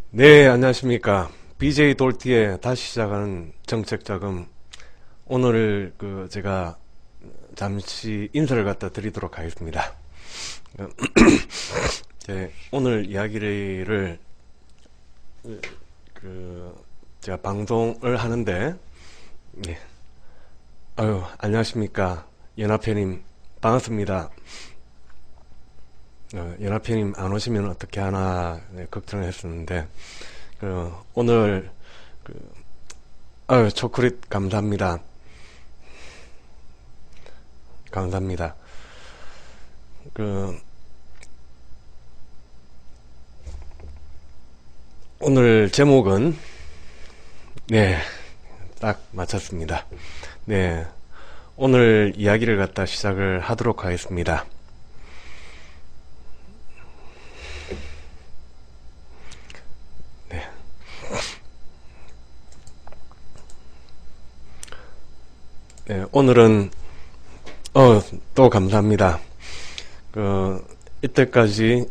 네, 안녕하십니까. BJ 돌티에 다시 시작하는 정책자금. 오늘 제가 잠시 인사를 갖다 드리도록 하겠습니다. 오늘 이야기를 제가 방송을 하는데, 네. 안녕하십니까. 연합회님, 반갑습니다. 연합회님 안 오시면 어떻게 하나 걱정을 했었는데, 오늘 초콜릿 감사합니다. 감사합니다. 오늘 제목은 네, 딱 맞췄습니다. 네, 오늘 이야기를 갖다 시작을 하도록 하겠습니다. 네, 오늘은 또 감사합니다. 이때까지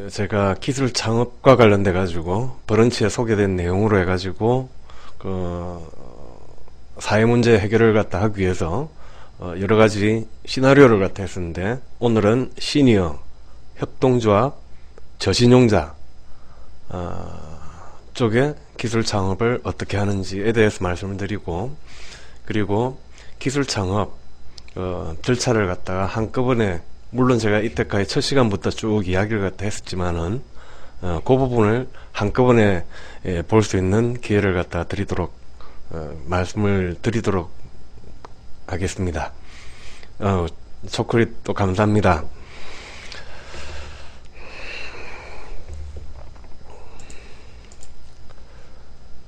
제가 기술 창업과 관련돼 가지고 브런치에 소개된 내용으로 해가지고 사회 문제 해결을 갖다 하기 위해서 여러 가지 시나리오를 갖다 했었는데, 오늘은 시니어 협동조합 저신용자 쪽에 기술 창업을 어떻게 하는지에 대해서 말씀을 드리고, 그리고 기술 창업 절차를 갖다가 한꺼번에, 물론 제가 이때까지 첫 시간부터 쭉 이야기를 갖다 했었지만은 그 부분을 한꺼번에 볼 수 있는 기회를 갖다 드리도록 말씀을 드리도록 하겠습니다. 초콜릿 또 감사합니다.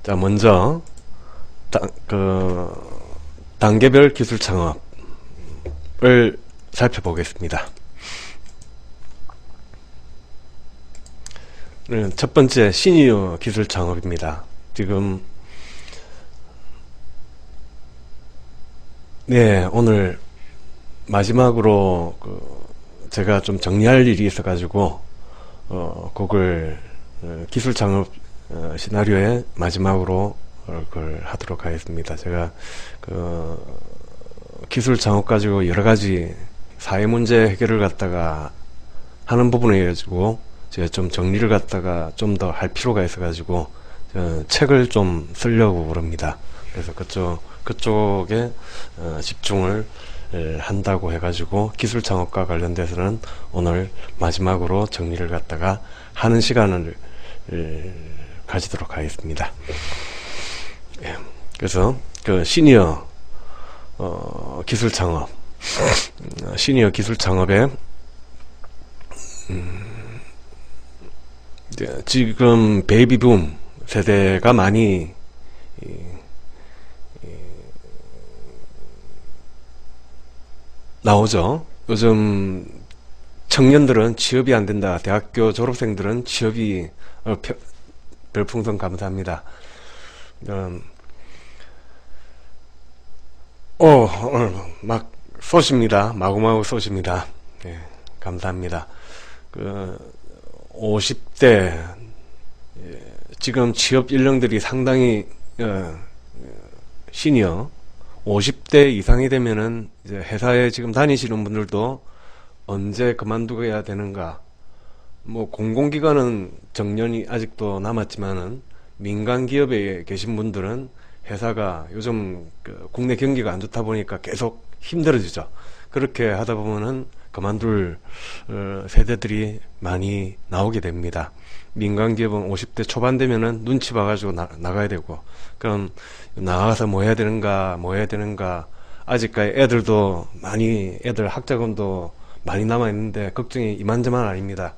자, 먼저 단계별 기술 창업을 살펴보겠습니다. 첫 번째, 시니어 기술 창업입니다. 지금 오늘 마지막으로 제가 좀 정리할 일이 있어 가지고 그걸 기술 창업 시나리오의 마지막으로 그걸 하도록 하겠습니다. 제가 기술 창업 가지고 여러 가지 사회 문제 해결을 갖다가 하는 부분에 가지고 제가 좀 정리를 갖다가 좀 더 할 필요가 있어 가지고 책을 좀 쓰려고 그럽니다. 그래서 그쪽에 집중을 한다고 해가지고 기술 창업과 관련돼서는 오늘 마지막으로 정리를 갖다가 하는 시간을 가지도록 하겠습니다. 그래서 시니어 기술 창업, 시니어 기술 창업에 지금 베이비붐 세대가 많이 나오죠. 요즘 청년들은 취업이 안 된다. 대학교 졸업생들은 취업이 별풍선 감사합니다. 막 쏘십니다. 마구마구 쏘십니다. 네, 감사합니다. 50대 지금 취업 연령들이 상당히 시니어 50대 이상이 되면은 이제 회사에 지금 다니시는 분들도 언제 그만두어야 되는가, 뭐 공공기관은 정년이 아직도 남았지만은 민간 기업에 계신 분들은 회사가 요즘 국내 경기가 안 좋다 보니까 계속 힘들어지죠. 그렇게 하다 보면은 그만둘 세대들이 많이 나오게 됩니다. 민간 기업은 50대 초반 되면은 눈치 봐가지고 나가야 되고, 그럼 나가서 뭐 해야 되는가. 아직까지 애들도 애들 학자금도 많이 남아있는데 걱정이 이만저만 아닙니다.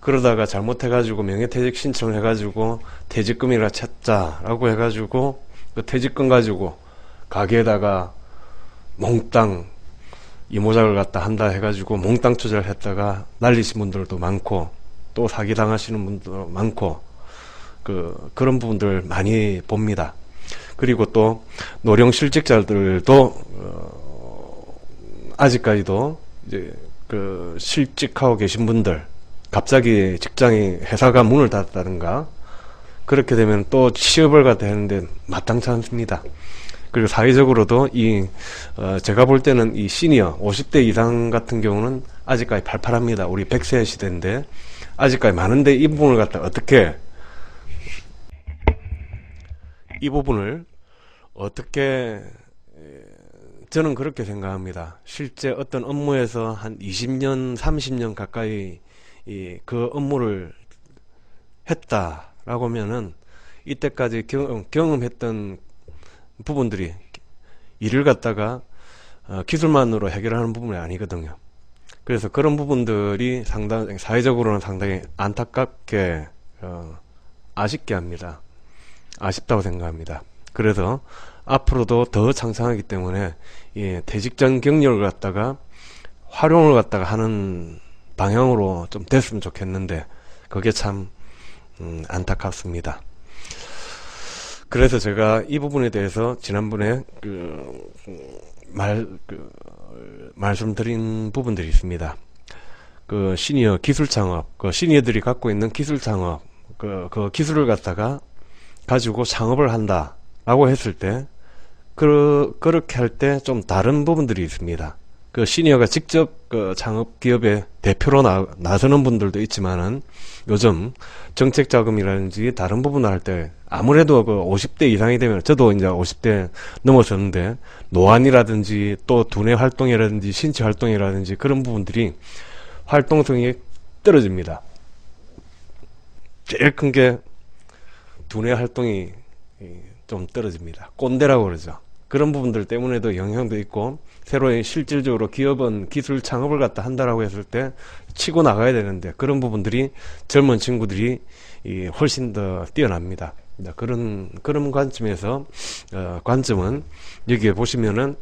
그러다가 잘못해가지고 명예퇴직 신청을 해가지고 퇴직금이라 찾자라고 해가지고 그 퇴직금 가지고 가게에다가 몽땅 이모작을 갖다 한다 해가지고 몽땅 투자를 했다가 날리신 분들도 많고, 또 사기당하시는 분들도 많고, 그런 부분들 많이 봅니다. 그리고 또 노령실직자들도 아직까지도 이제 실직하고 계신 분들, 갑자기 회사가 문을 닫았다든가 그렇게 되면 또 취업을 갖다 하는데 마땅치 않습니다. 그리고 사회적으로도 제가 볼 때는 이 시니어 50대 이상 같은 경우는 아직까지 팔팔합니다. 우리 100세 시대인데 아직까지 많은데 이 부분을 갖다 이 부분을 어떻게 저는 그렇게 생각합니다. 실제 어떤 업무에서 한 20년, 30년 가까이 그 업무를 했다라고 하면은 이때까지 경험했던 부분들이 일을 갖다가 기술만으로 해결하는 부분이 아니거든요. 그래서 그런 부분들이 상당히 사회적으로는 상당히 안타깝게 아쉽게 합니다. 아쉽다고 생각합니다. 그래서 앞으로도 더 창창하기 때문에 퇴직전 경력을 갖다가 활용을 갖다가 하는 방향으로 좀 됐으면 좋겠는데 그게 참 안타깝습니다. 그래서 제가 이 부분에 대해서 지난번에 말씀드린 부분들이 있습니다. 그 시니어 기술 창업, 그 시니어들이 갖고 있는 기술 창업, 그 기술을 갖다가 가지고 창업을 한다라고 했을 때, 그렇게 할 때 좀 다른 부분들이 있습니다. 그 시니어가 직접 그 창업 기업의 대표로 나서는 분들도 있지만은 요즘 정책 자금이라든지 다른 부분을 할 때 아무래도 그 50대 이상이 되면 저도 이제 50대 넘어섰는데 노안이라든지 또 두뇌 활동이라든지 신체 활동이라든지 그런 부분들이 활동성이 떨어집니다. 제일 큰 게 두뇌 활동이 좀 떨어집니다. 꼰대라고 그러죠. 그런 부분들 때문에도 영향도 있고 새로 실질적으로 기업은 기술 창업을 갖다 한다라고 했을 때 치고 나가야 되는데 그런 부분들이 젊은 친구들이 훨씬 더 뛰어납니다. 그런 관점에서 관점은 여기에 보시면은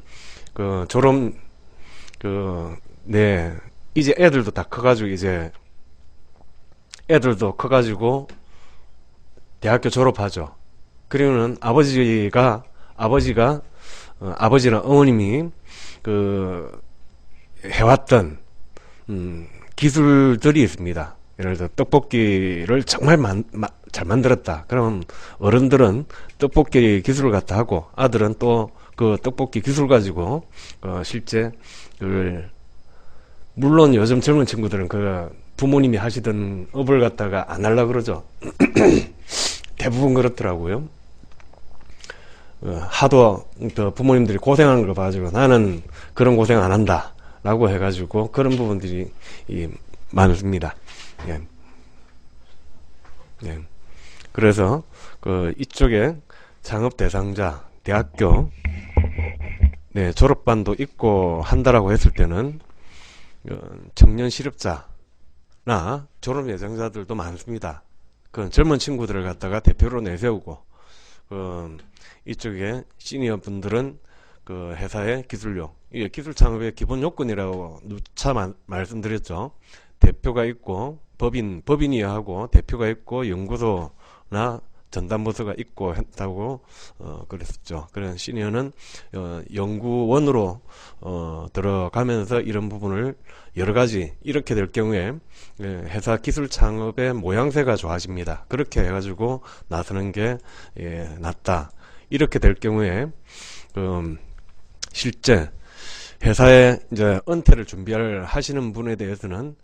이제 애들도 다 커가지고 대학교 졸업하죠. 그러면은 아버지나 어머님이 해왔던 기술들이 있습니다. 예를 들어 떡볶이를 정말 잘 만들었다. 그러면 어른들은 떡볶이 기술을 갖다 하고 아들은 또 그 떡볶이 기술 가지고 실제 물론 요즘 젊은 친구들은 부모님이 하시던 업을 갖다가 안 하려고 그러죠. 대부분 그렇더라고요. 하도 부모님들이 고생하는 걸 봐가지고 나는 그런 고생 안 한다 라고 해가지고 그런 부분들이 많습니다. 예. 예. 그래서 이쪽에 창업 대상자 대학교 졸업반도 있고 한다라고 했을 때는 청년 실업자나 졸업 예정자들도 많습니다. 그 젊은 친구들을 갖다가 대표로 내세우고 이쪽에 시니어 분들은 그 회사의 기술력, 이게 기술 창업의 기본 요건이라고 누차 말씀드렸죠. 대표가 있고 법인이어야 하고 대표가 있고 연구소나 전담부서가 있고 했다고 그랬었죠. 그런 시니어는 연구원으로 들어가면서 이런 부분을 여러 가지 이렇게 될 경우에 회사 기술 창업의 모양새가 좋아집니다. 그렇게 해가지고 나서는 게 낫다. 이렇게 될 경우에 실제 회사에 이제 은퇴를 준비를 하시는 분에 대해서는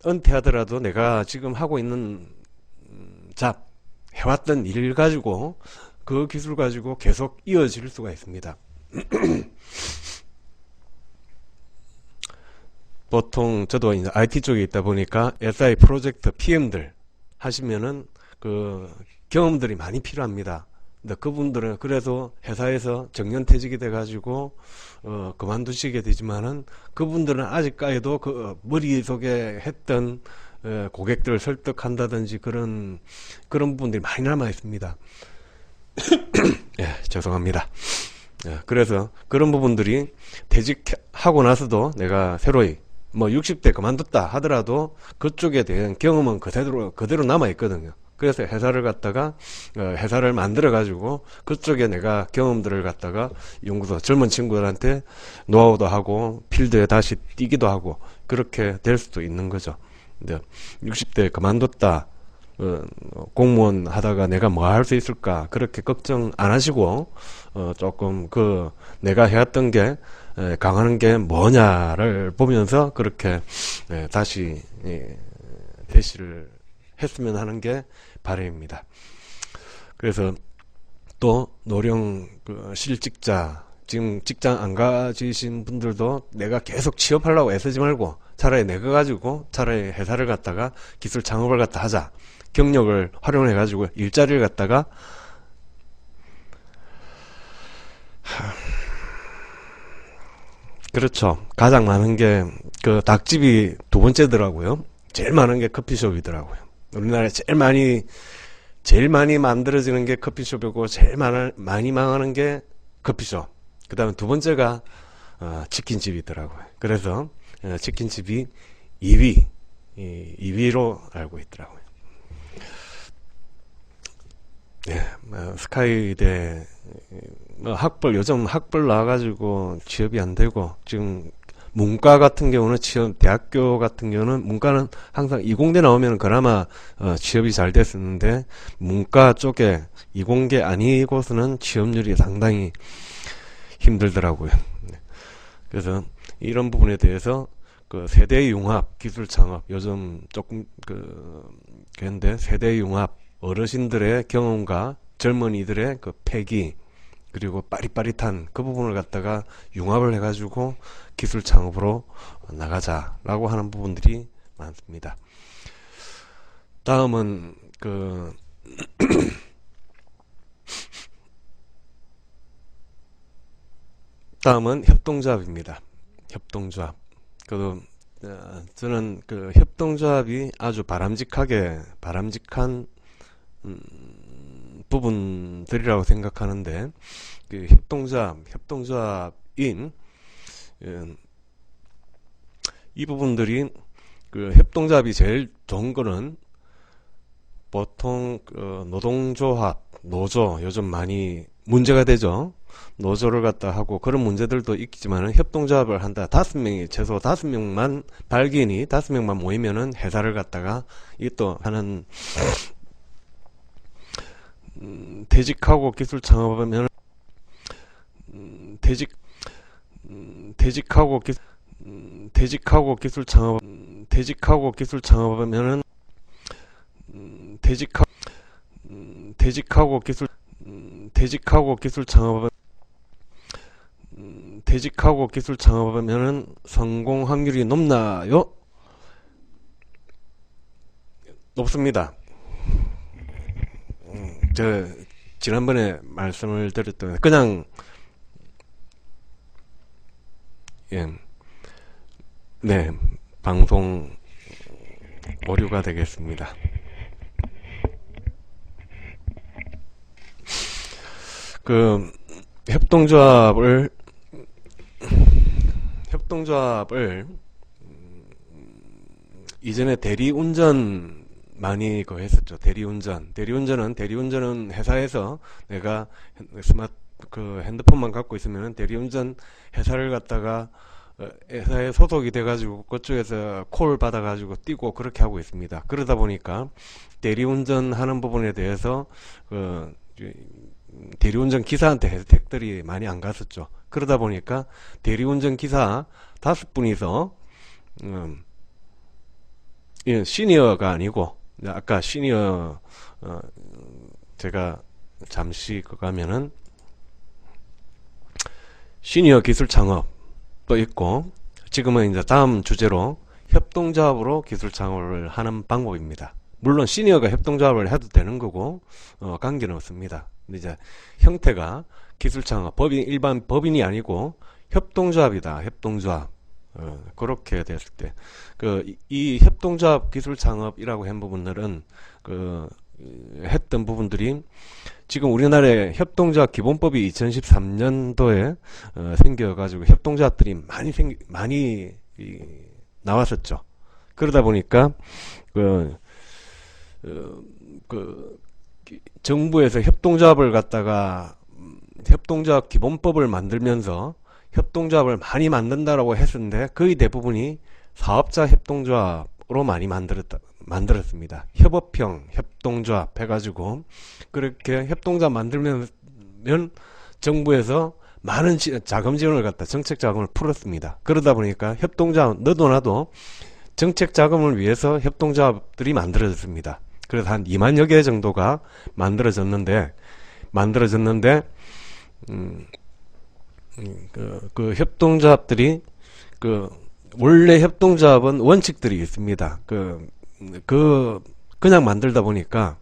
은퇴하더라도 내가 지금 하고 있는 해왔던 일 가지고 그 기술 가지고 계속 이어질 수가 있습니다. 보통 저도 이제 IT 쪽에 있다 보니까 SI 프로젝트 PM들 하시면은 그 경험들이 많이 필요합니다. 근데 그분들은 그래서 회사에서 정년퇴직이 돼가지고 그만두시게 되지만은 그분들은 아직까지도 그 머릿속에 했던 고객들을 설득한다든지 그런 부분들이 많이 남아 있습니다. 예, 죄송합니다. 예, 그래서 그런 부분들이 퇴직하고 나서도 내가 새로이 60대 그만뒀다 하더라도 그쪽에 대한 경험은 그대로 남아 있거든요. 그래서 회사를 갖다가 회사를 만들어 가지고 그쪽에 내가 경험들을 갖다가 연구소 젊은 친구들한테 노하우도 하고 필드에 다시 뛰기도 하고 그렇게 될 수도 있는 거죠. 근데 60대 그만뒀다 공무원 하다가 내가 뭐 할 수 있을까 그렇게 걱정 안 하시고 조금 내가 해왔던 게 강하는 게 뭐냐를 보면서 그렇게 다시 대시를 했으면 하는 게 바람입니다. 그래서 또 노령 실직자 지금 직장 안 가지신 분들도 내가 계속 취업하려고 애쓰지 말고 차라리 내가 가지고 차라리 회사를 갖다가 기술 창업을 갖다 하자. 경력을 활용해 가지고 일자리를 갖다가 그렇죠. 가장 많은 게 닭집이 두 번째더라고요. 제일 많은 게 커피숍이더라고요. 우리나라에 제일 많이 만들어지는 게 커피숍이고 많이 망하는 게 커피숍. 그 다음에 두 번째가 치킨집이더라고요. 그래서 치킨집이 2위로 알고 있더라고요. 네, 스카이대 요즘 학벌 나와가지고 취업이 안 되고 지금 문과 같은 경우는 대학교 같은 경우는 문과는 항상 이공대 나오면 그나마 취업이 잘 됐었는데 문과 쪽에 이공계 아니고서는 취업률이 상당히 힘들더라고요. 그래서 이런 부분에 대해서 세대 융합 기술 창업 요즘 조금 그런데 세대 융합 어르신들의 경험과 젊은이들의 패기 그리고 빠릿빠릿한 그 부분을 갖다가 융합을 해가지고 기술 창업으로 나가자라고 하는 부분들이 많습니다. 다음은 다음은 협동조합입니다. 협동조합. 저는 협동조합이 아주 바람직한 부분들이라고 생각하는데 협동조합인 이 부분들이 협동조합이 제일 좋은 거는 보통 노동조합, 노조 요즘 많이 문제가 되죠. 노조를 갖다 하고 그런 문제들도 있지만은 협동조합을 한다. 최소 5명만 발기인이 5명만 모이면은 회사를 갖다가 이또 하는 퇴직하고 기술 창업하면 퇴직하고 기술 창업하면은 퇴직하고 기술 창업하면은 성공 확률이 높나요? 높습니다. 지난번에 말씀을 드렸던 그냥 네, 방송 오류가 되겠습니다. 협동조합을 이전에 대리운전 많이 했었죠. 대리운전은 회사에서 내가 핸드폰만 갖고 있으면 대리운전 회사를 갖다가 회사에 소속이 돼가지고 그쪽에서 콜 받아가지고 뛰고 그렇게 하고 있습니다. 그러다 보니까 대리운전 하는 부분에 대해서 대리운전 기사한테 혜택들이 많이 안 갔었죠. 그러다 보니까 대리운전 기사 5분이서 시니어가 아니고 아까 시니어 제가 잠시 가면은 시니어 기술 창업도 있고 지금은 이제 다음 주제로 협동조합으로 기술 창업을 하는 방법입니다. 물론 시니어가 협동조합을 해도 되는 거고 관계는 없습니다. 근데 이제 형태가 기술 창업 일반 법인이 아니고 협동조합이다. 협동조합 그렇게 됐을 때 이 협동조합 기술 창업이라고 한 부분들은 했던 부분들이 지금 우리나라의 협동조합 기본법이 2013년도에 생겨가지고 협동조합들이 많이 나왔었죠. 그러다 보니까 정부에서 협동조합을 갖다가 협동조합 기본법을 만들면서 협동조합을 많이 만든다라고 했었는데 거의 대부분이 사업자 협동조합으로 많이 만들었습니다. 협업형 협동조합 해가지고 그렇게 협동조합 만들면 정부에서 많은 자금 지원을 갖다 정책 자금을 풀었습니다. 그러다 보니까 협동조합 너도 나도 정책 자금을 위해서 협동조합들이 만들어졌습니다. 그래서 한 2만여 개 정도가 만들어졌는데 그 협동조합들이 원래 협동조합은 원칙들이 있습니다. 그냥 만들다 보니까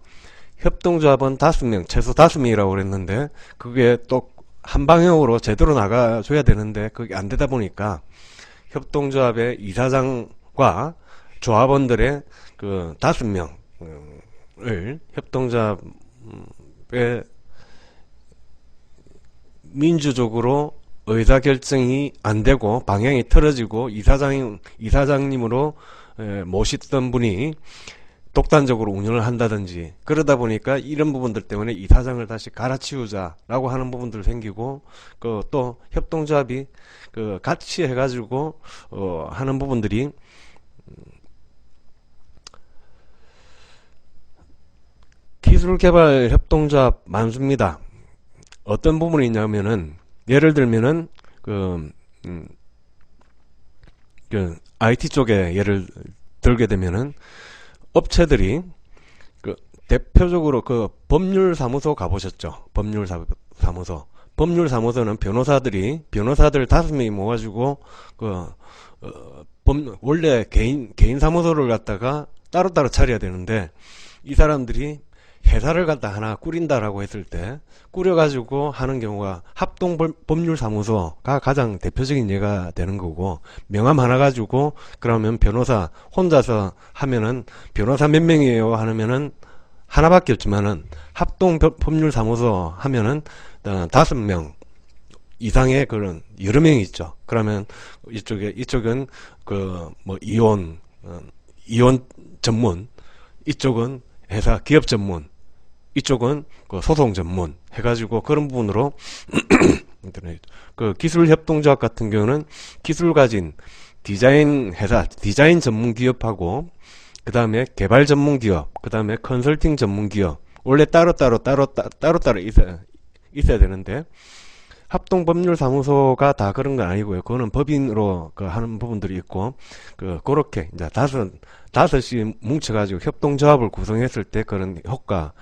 협동조합은 5명, 최소 5명이라고 그랬는데 그게 또 한 방향으로 제대로 나가줘야 되는데 그게 안 되다 보니까 협동조합의 이사장과 조합원들의 5명을 협동조합의 민주적으로 의사결정이 안 되고 방향이 틀어지고 이사장님으로 모시던 분이 독단적으로 운영을 한다든지 그러다 보니까 이런 부분들 때문에 이사장을 다시 갈아치우자라고 하는 부분들 생기고 또 협동조합이 같이 해가지고 하는 부분들이 기술개발 협동조합 많습니다. 어떤 부분이 있냐면은 예를 들면은 IT 쪽에 예를 들게 되면은 업체들이 대표적으로 법률사무소 가보셨죠? 법률사무소는 변호사들 5명이 모아가지고 원래 개인 사무소를 갖다가 따로따로 차려야 되는데 이 사람들이 회사를 갖다 하나 꾸린다라고 했을 때 꾸려가지고 하는 경우가 합동법률사무소가 가장 대표적인 예가 되는 거고, 명함 하나 가지고 그러면 변호사 혼자서 하면은 변호사 몇 명이에요 하면은 하나밖에 없지만은 합동법률사무소 하면은 5명 이상의 그런 여러 명이 있죠. 그러면 이쪽은 이혼 전문, 이쪽은 회사 기업 전문, 이쪽은 소송 전문 해가지고 그런 부분으로 기술 협동조합 같은 경우는 기술 가진 디자인 회사, 디자인 전문 기업하고 그 다음에 개발 전문 기업, 그 다음에 컨설팅 전문 기업, 원래 따로따로 있어야 되는데 합동법률사무소가 다 그런 건 아니고요. 그거는 법인으로 하는 부분들이 있고, 그렇게 이제 다섯이 뭉쳐가지고 협동조합을 구성했을 때 그런 효과,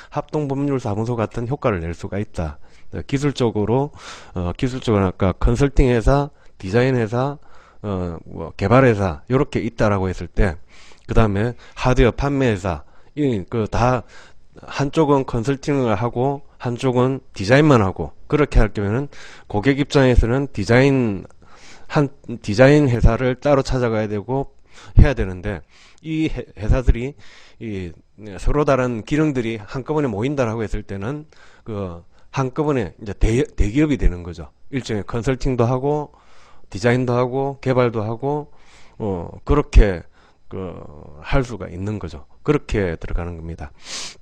합동법률사무소 같은 효과를 낼 수가 있다. 기술적으로 아까 컨설팅 회사, 디자인 회사, 개발 회사, 요렇게 있다라고 했을 때, 그 다음에 하드웨어 판매 회사, 다 한쪽은 컨설팅을 하고 한쪽은 디자인만 하고, 그렇게 할 경우에는 고객 입장에서는 디자인 회사를 따로 찾아가야 되고 해야 되는데, 이 회사들이 서로 다른 기능들이 한꺼번에 모인다라고 했을 때는 한꺼번에 이제 대기업이 되는 거죠. 일종의 컨설팅도 하고 디자인도 하고 개발도 하고 그렇게 할 수가 있는 거죠. 그렇게 들어가는 겁니다.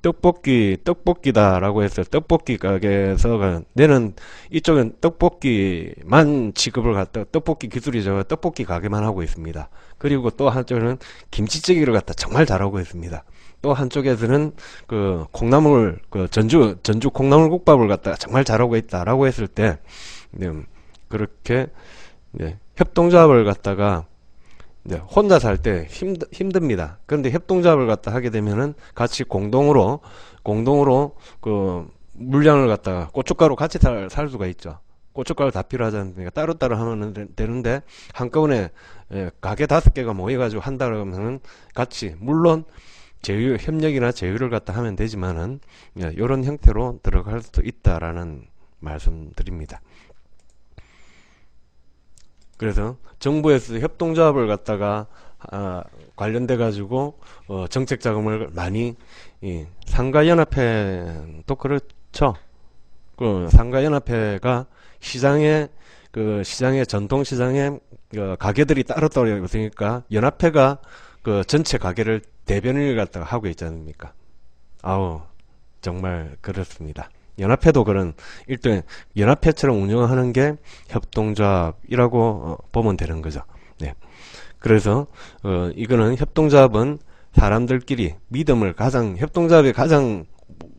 떡볶이다라고 해서 떡볶이 가게에서 내는 이쪽은 떡볶이만 취급을 갖다 떡볶이 기술이 저 떡볶이 가게만 하고 있습니다. 그리고 또 한쪽은 김치찌개를 갖다 정말 잘하고 있습니다. 또 한쪽에서는 콩나물 전주 콩나물국밥을 갖다 정말 잘하고 있다라고 했을 때 그렇게 협동조합을 갖다가 혼자 살 때 힘듭니다. 그런데 협동조합을 갖다 하게 되면은 같이 공동으로 물량을 갖다가 고춧가루 같이 살 수가 있죠. 고춧가루 다 필요하지 않습니까? 따로따로 하면 되는데 한꺼번에 가게 5개가 모여가지고 한다고 하면은 같이, 물론 협력이나 제휴를 갖다 하면 되지만은 이런 형태로 들어갈 수도 있다라는 말씀드립니다. 그래서 정부에서 협동조합을 갖다가 관련돼 가지고 정책 자금을 많이, 상가연합회도 그렇죠. 상가연합회가 시장에 전통시장에 가게들이 따로따로 있으니까 연합회가 전체 가게를 대변인을 갖다가 하고 있지 않습니까? 정말 그렇습니다. 연합회도 그런 일종의 연합회처럼 운영하는 게 협동조합이라고 보면 되는 거죠. 네. 그래서 이거는 협동조합은 사람들끼리 믿음을 협동조합이 가장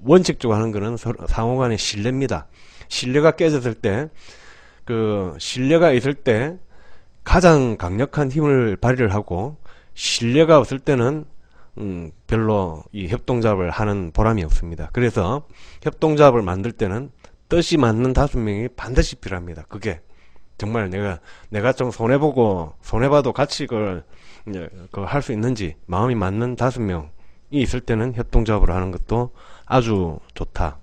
원칙적으로 하는 거는 서로 상호 간의 신뢰입니다. 신뢰가 깨졌을 때, 신뢰가 있을 때 가장 강력한 힘을 발휘를 하고, 신뢰가 없을 때는 별로 이 협동조합을 하는 보람이 없습니다. 그래서 협동조합을 만들 때는 뜻이 맞는 5명이 반드시 필요합니다. 그게 정말 내가 좀 손해봐도 같이 그걸 할 수 있는지 마음이 맞는 5명이 있을 때는 협동조합을 하는 것도 아주 좋다.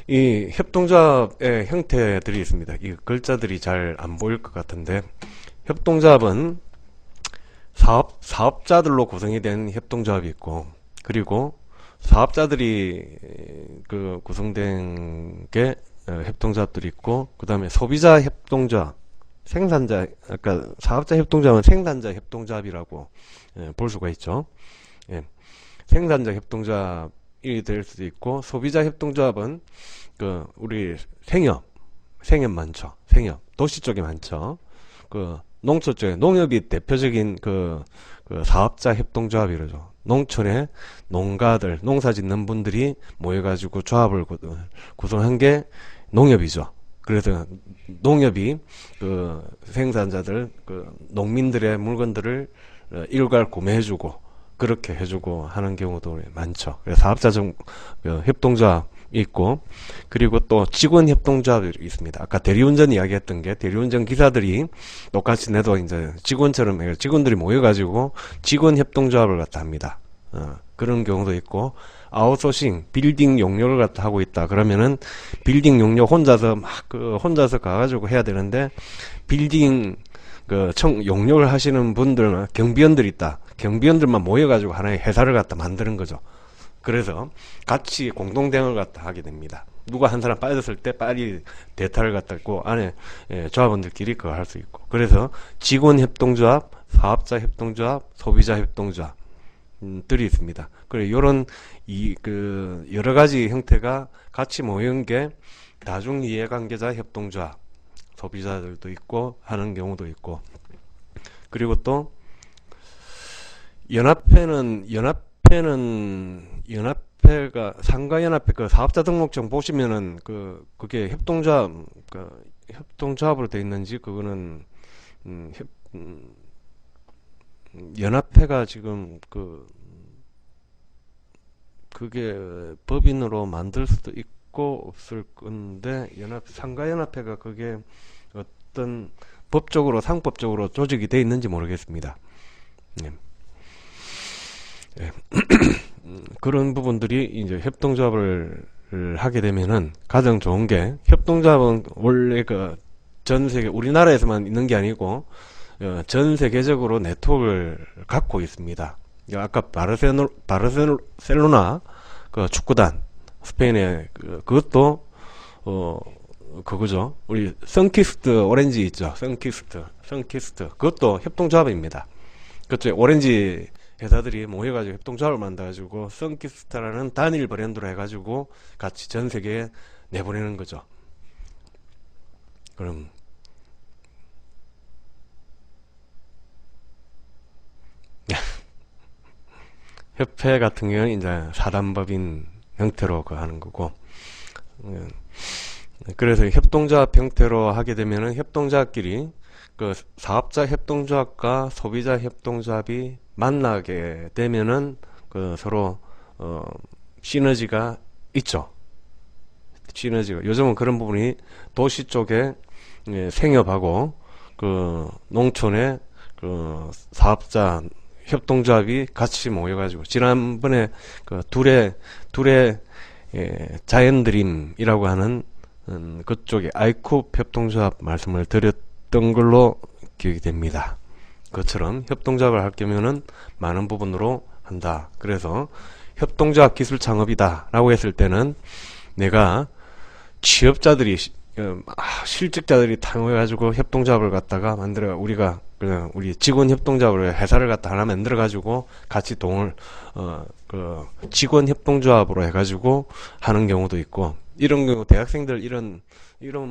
이 협동조합의 형태들이 있습니다. 이 글자들이 잘 안 보일 것 같은데, 협동조합은 사업자들로 구성이 된 협동조합이 있고, 그리고 사업자들이 구성된 게 협동조합들이 있고, 그 다음에 소비자 협동조합, 아까 사업자 협동조합은 생산자 협동조합이라고 볼 수가 있죠. 예. 생산자 협동조합이 될 수도 있고, 소비자 협동조합은 우리 생협 많죠. 도시 쪽에 많죠. 농촌 쪽에, 농협이 대표적인 사업자 협동조합이라죠. 농촌에 농가들, 농사 짓는 분들이 모여가지고 조합을 구성한 게 농협이죠. 그래서 농협이 생산자들, 농민들의 물건들을 일괄 구매해주고, 그렇게 해주고 하는 경우도 많죠. 그래서 사업자 협동조합이 있고, 그리고 또 직원 협동조합이 있습니다. 아까 대리운전 이야기했던 게, 대리운전 기사들이 똑같이 내도 이제 직원들이 모여가지고 직원 협동조합을 갖다 합니다. 그런 경우도 있고, 아웃소싱, 빌딩 용역을 갖다 하고 있다. 그러면은 빌딩 용역 혼자서 가가지고 해야 되는데, 빌딩 용역을 하시는 분들은 경비원들이 있다. 경비원들만 모여가지고 하나의 회사를 갖다 만드는 거죠. 그래서 같이 공동대응을 갖다 하게 됩니다. 누가 한 사람 빠졌을 때 빨리 대타를 갖다 있고, 안에 조합원들끼리 그거 할 수 있고. 그래서 직원 협동조합, 사업자 협동조합, 소비자 협동조합 들이 있습니다. 그래, 요런 여러 가지 형태가 같이 모인 게 다중 이해관계자 협동조합, 소비자들도 있고 하는 경우도 있고. 그리고 또 연합회가 상가연합회 사업자 등록증 보시면은 그게 협동조합으로 되어 있는지, 그거는 연합회가 지금 그게 법인으로 만들 수도 있고 없을 건데, 상가연합회가 그게 어떤 상법적으로 조직이 되어 있는지 모르겠습니다. 네. 네. 그런 부분들이 이제 협동조합을 하게 되면은 가장 좋은 게, 협동조합은 원래 전 세계, 우리나라에서만 있는 게 아니고 전 세계적으로 네트워크를 갖고 있습니다. 아까 바르셀로나 축구단, 스페인의 그것도 그거죠. 우리 선키스트 오렌지 있죠. 선키스트 그것도 협동조합입니다. 그렇죠. 오렌지 회사들이 모여가지고 협동조합을 만들어가지고 선키스트라는 단일 브랜드로 해가지고 같이 전 세계에 내보내는 거죠. 그럼 협회 같은 경우는 이제 사단법인 형태로 하는 거고, 그래서 협동조합 형태로 하게 되면은 협동조합끼리 사업자 협동조합과 소비자 협동조합이 만나게 되면은 서로 시너지가 있죠. 시너지가 요즘은 그런 부분이 도시 쪽에 생협하고 농촌에 사업자 협동조합이 같이 모여가지고, 지난번에 둘의 자연드림이라고 하는 그쪽에 아이쿱 협동조합 말씀을 드렸던 걸로 기억이 됩니다. 그것처럼 협동조합을 할 경우는 많은 부분으로 한다. 그래서 협동조합 기술 창업이다 라고 했을 때는, 내가 취업자들이 실직자들이 탕해가지고 협동조합을 갖다가 만들어, 우리 직원 협동조합으로 회사를 갖다 하나 만들어 가지고 같이 직원 협동조합으로 해가지고 하는 경우도 있고, 이런 경우 대학생들 이런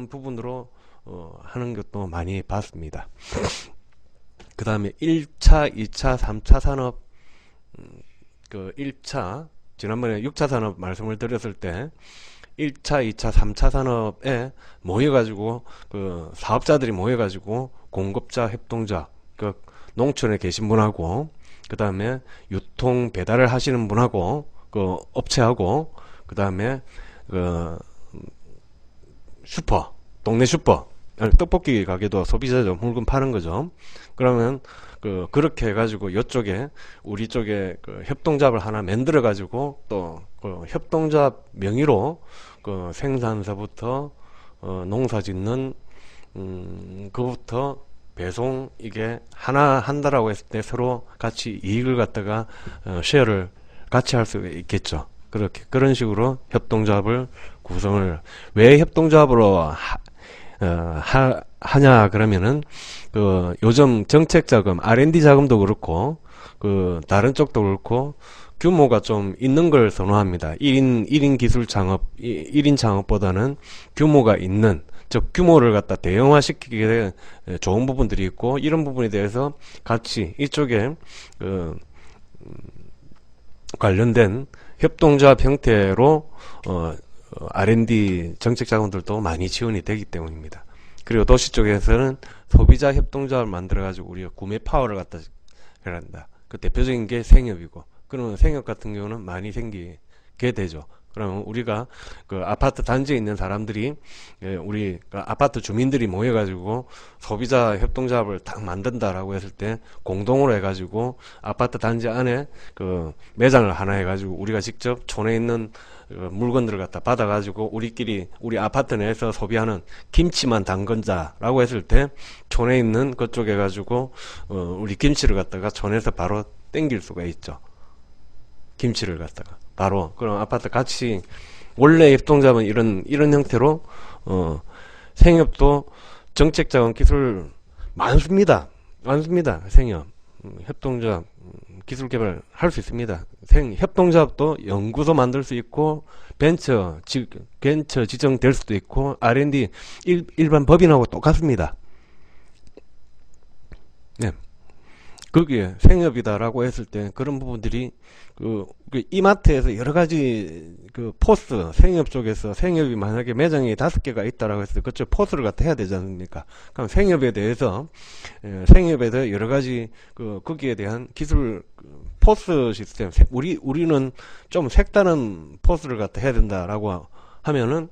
부분으로 하는 것도 많이 봤습니다. 그 다음에 1차, 2차, 3차 산업, 그 1차, 지난번에 6차 산업 말씀을 드렸을 때 1차, 2차, 3차 산업에 모여가지고 그 사업자들이 모여가지고 공급자, 협동자, 그 농촌에 계신 분하고 그 다음에 유통 배달을 하시는 분하고 그 업체하고 그 다음에 그 슈퍼, 동네 슈퍼, 떡볶이 가게도 소비자죠. 물건 파는 거죠. 그러면 그렇게 해가지고 이쪽에 우리 쪽에 그 협동조합을 하나 만들어 가지고 또 그 협동조합 명의로 그 생산서부터 농사 짓는 그부터 배송 이게 하나 한다라고 했을 때 서로 같이 이익을 갖다가 쉐어를 같이 할 수 있겠죠. 그렇게 그런 식으로 협동조합을 구성을 왜 협동조합으로 하냐 그러면은 그 요즘 정책 자금 R&D 자금도 그렇고 그 다른 쪽도 그렇고 규모가 좀 있는 걸 선호합니다. 1인 기술 창업 1인 창업보다는 규모가 있는 즉 규모를 갖다 대형화시키게 좋은 부분들이 있고 이런 부분에 대해서 같이 이쪽에 관련된 협동조합 형태로 R&D 정책 자금들도 많이 지원이 되기 때문입니다. 그리고 도시 쪽에서는 소비자 협동조합을 만들어 가지고 우리가 구매 파워를 갖다 한다. 그 대표적인 게 생협이고 그러면 생협 같은 경우는 많이 생기게 되죠. 그러면 우리가 그 아파트 단지에 있는 사람들이 우리 그 아파트 주민들이 모여가지고 소비자 협동조합을 딱 만든다라고 했을 때 공동으로 해가지고 아파트 단지 안에 그 매장을 하나 해가지고 우리가 직접 촌에 있는 물건들을 갖다 받아가지고 우리끼리 우리 아파트 내에서 소비하는 김치만 담근자라고 했을 때 촌에 있는 그쪽에 가지고 우리 김치를 갖다가 촌에서 바로 땡길 수가 있죠. 김치를 갖다가 바로 그럼 아파트 같이 원래 협동조합은 이런 형태로 생협도 정책자금 기술 많습니다. 생협 협동조합 기술개발 할 수 있습니다. 협동조합도 연구소 만들 수 있고 벤처 지정될 수도 있고 R&D 일반 법인하고 똑같습니다. 네. 거기에 생협이다라고 했을 때 그런 부분들이 그 이마트에서 여러 가지 그 포스 생협 쪽에서 생협이 만약에 매장이 5개가 있다라고 했을 때 그쪽 포스를 갖다 해야 되지 않습니까? 그럼 생협에 대해서 여러 가지 거기에 대한 기술 포스 시스템 우리는 좀 색다른 포스를 갖다 해야 된다라고 하면은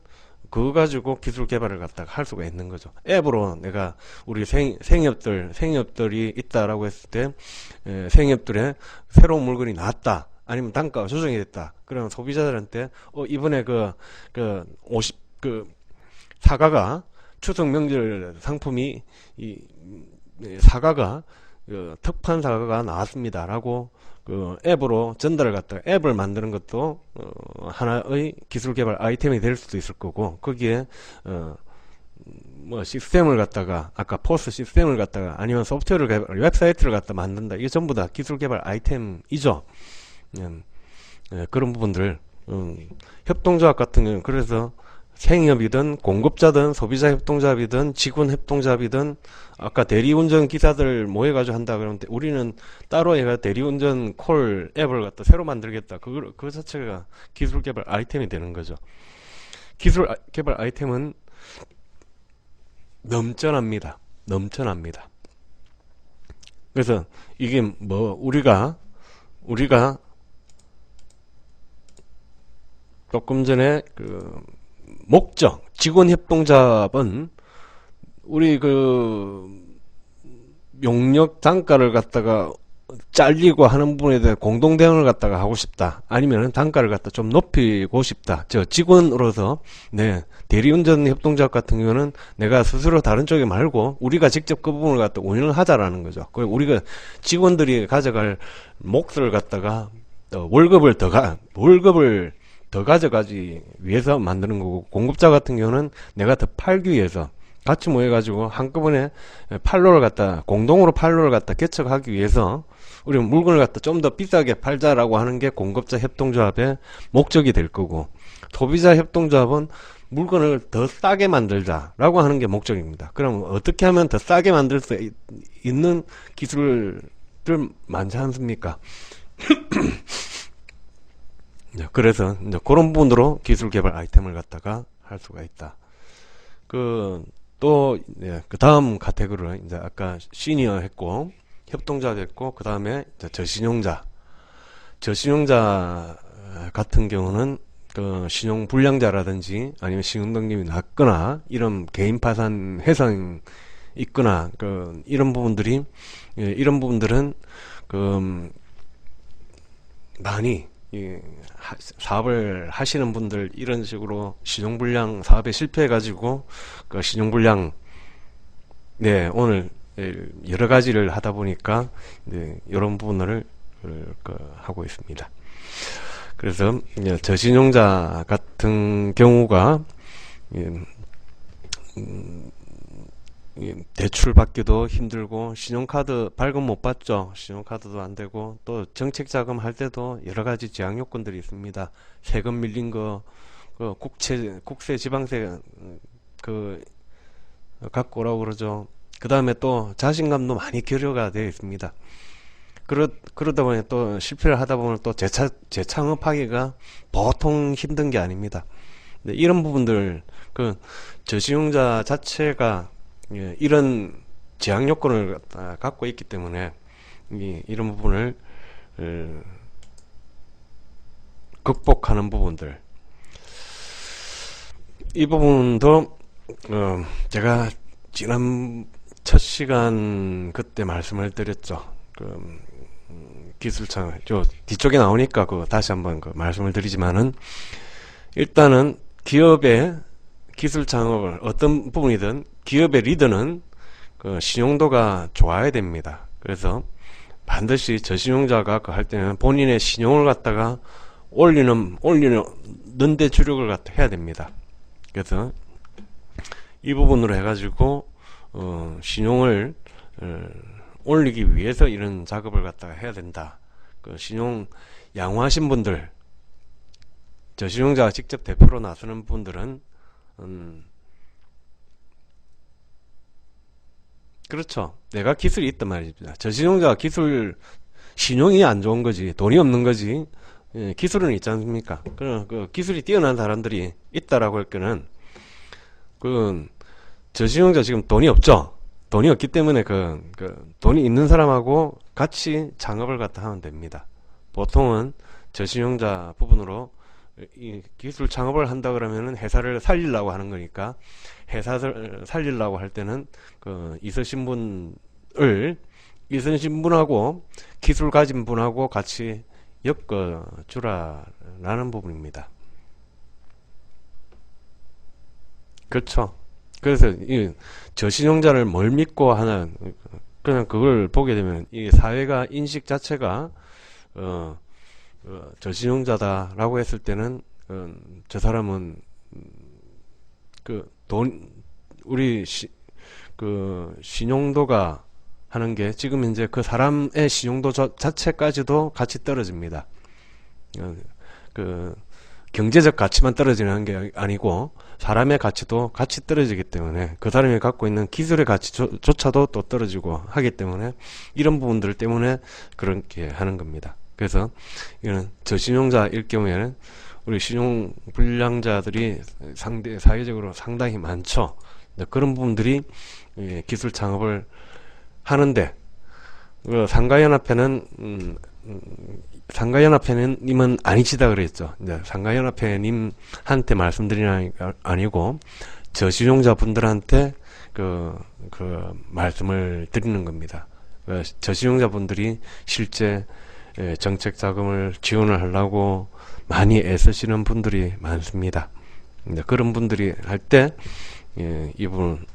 그거 가지고 기술 개발을 갖다가 할 수가 있는 거죠. 앱으로 내가 우리 생협들이 있다라고 했을 때 생협들의 새로운 물건이 나왔다. 아니면 단가가 조정이 됐다. 그러면 소비자들한테 이번에 사과가 추석 명절 상품이 사과가 특판 사과가 나왔습니다라고 앱으로 전달을 갖다가 앱을 만드는 것도 하나의 기술 개발 아이템이 될 수도 있을 거고 거기에 뭐 시스템을 갖다가 아까 포스 시스템을 갖다가 아니면 소프트웨어를 개발 웹사이트를 갖다 만든다 이게 전부 다 기술 개발 아이템이죠. 그런 부분들 협동조합 같은 경우는 그래서 생협이든 공급자든 소비자 협동조합이든 직원 협동조합이든 아까 대리운전 기사들 모여가지고 한다 그러는데 우리는 따로 얘가 대리운전 콜 앱을 갖다 새로 만들겠다. 그 자체가 기술 개발 아이템이 되는 거죠. 기술 개발 아이템은 넘쳐납니다. 그래서 이게 뭐 우리가 조금 전에 목적 직원협동조합은 우리 용역 단가를 갖다가 잘리고 하는 부분에 대해 공동 대응을 갖다가 하고 싶다. 아니면 단가를 갖다 좀 높이고 싶다. 직원으로서 대리운전 협동조합 같은 경우는 내가 스스로 다른 쪽에 말고 우리가 직접 그 부분을 갖다 운영을 하자라는 거죠. 그리고 우리가 직원들이 가져갈 몫을 갖다가 월급을 더 가져가기 위해서 만드는 거고 공급자 같은 경우는 내가 더 팔기 위해서 같이 모여가지고 한꺼번에 공동으로 판로를 갖다 개척하기 위해서 우리 물건을 갖다 좀 더 비싸게 팔자라고 하는 게 공급자 협동조합의 목적이 될 거고 소비자 협동조합은 물건을 더 싸게 만들자라고 하는 게 목적입니다. 그럼 어떻게 하면 더 싸게 만들 수 있는 기술들 많지 않습니까? 그래서 이제 그런 부분으로 기술 개발 아이템을 갖다가 할 수가 있다. 그 다음 카테고리를 이제 아까 시니어 했고 협동자 됐고 그 다음에 저신용자 같은 경우는 그 신용 불량자라든지 아니면 신용 등급이 낮거나 이런 개인 파산 회상 있거나 이런 부분들이 이런 부분들은 많이 사업을 하시는 분들 이런 식으로 신용불량 사업에 실패해가지고 그 신용불량 오늘 여러 가지를 하다 보니까 이런 부분을 하고 있습니다. 그래서 저신용자 같은 경우가 대출 받기도 힘들고 신용카드 발급 못 받죠. 신용카드도 안 되고 또 정책자금 할 때도 여러 가지 제약 요건들이 있습니다. 세금 밀린 거, 국세, 지방세 갖고 오라고 그러죠. 그 다음에 또 자신감도 많이 결여가 되어 있습니다. 그러다 보니 또 실패를 하다 보면 또 재창업하기가 보통 힘든 게 아닙니다. 이런 부분들 저신용자 자체가 이런 제약 요건을 갖고 있기 때문에 이런 부분을 극복하는 부분들 이 부분도 제가 지난 첫 시간 그때 말씀을 드렸죠. 기술창 뒤쪽에 나오니까 다시 한번 말씀을 드리지만은 일단은 기업의 기술 창업을 어떤 부분이든 기업의 리더는 신용도가 좋아야 됩니다. 그래서 반드시 저신용자가 할 때는 본인의 신용을 갖다가 올리는 데 주력을 갖다 해야 됩니다. 그래서 이 부분으로 해가지고 신용을 올리기 위해서 이런 작업을 갖다가 해야 된다. 신용 양호하신 분들, 저신용자가 직접 대표로 나서는 분들은 그렇죠. 내가 기술이 있단 말입니다. 저신용자가 신용이 안 좋은 거지, 돈이 없는 거지. 기술은 있지 않습니까? 기술이 뛰어난 사람들이 있다라고 할 때는 저신용자 지금 돈이 없죠. 돈이 없기 때문에 돈이 있는 사람하고 같이 창업을 갖다 하면 됩니다. 보통은 저신용자 부분으로 이 기술 창업을 한다 그러면은 회사를 살리려고 하는 거니까 회사를 살리려고 할 때는 있으신 분하고 기술 가진 분하고 같이 엮어주라라는 부분입니다. 그렇죠. 그래서 이 저신용자를 뭘 믿고 하는 그냥 그걸 보게 되면 이 사회가 인식 자체가 저신용자다라고 했을 때는 저 사람은 우리 신용도가 하는 게 지금 이제 그 사람의 신용도 자체까지도 같이 떨어집니다. 경제적 가치만 떨어지는 게 아니고 사람의 가치도 같이 떨어지기 때문에 그 사람이 갖고 있는 기술의 가치조차도 또 떨어지고 하기 때문에 이런 부분들 때문에 그렇게 하는 겁니다. 그래서 이런 저신용자일 경우에는 우리 신용불량자들이 사회적으로 상당히 많죠. 그런 부분들이 기술 창업을 하는데 상가연합회님은 아니시다 그랬죠. 상가연합회님한테 말씀드리는 게 아니고 저신용자 분들한테 말씀을 드리는 겁니다. 저신용자 분들이 실제 정책 자금을 지원을 하려고 많이 애쓰시는 분들이 많습니다. 그런 분들이 할 때 이 부분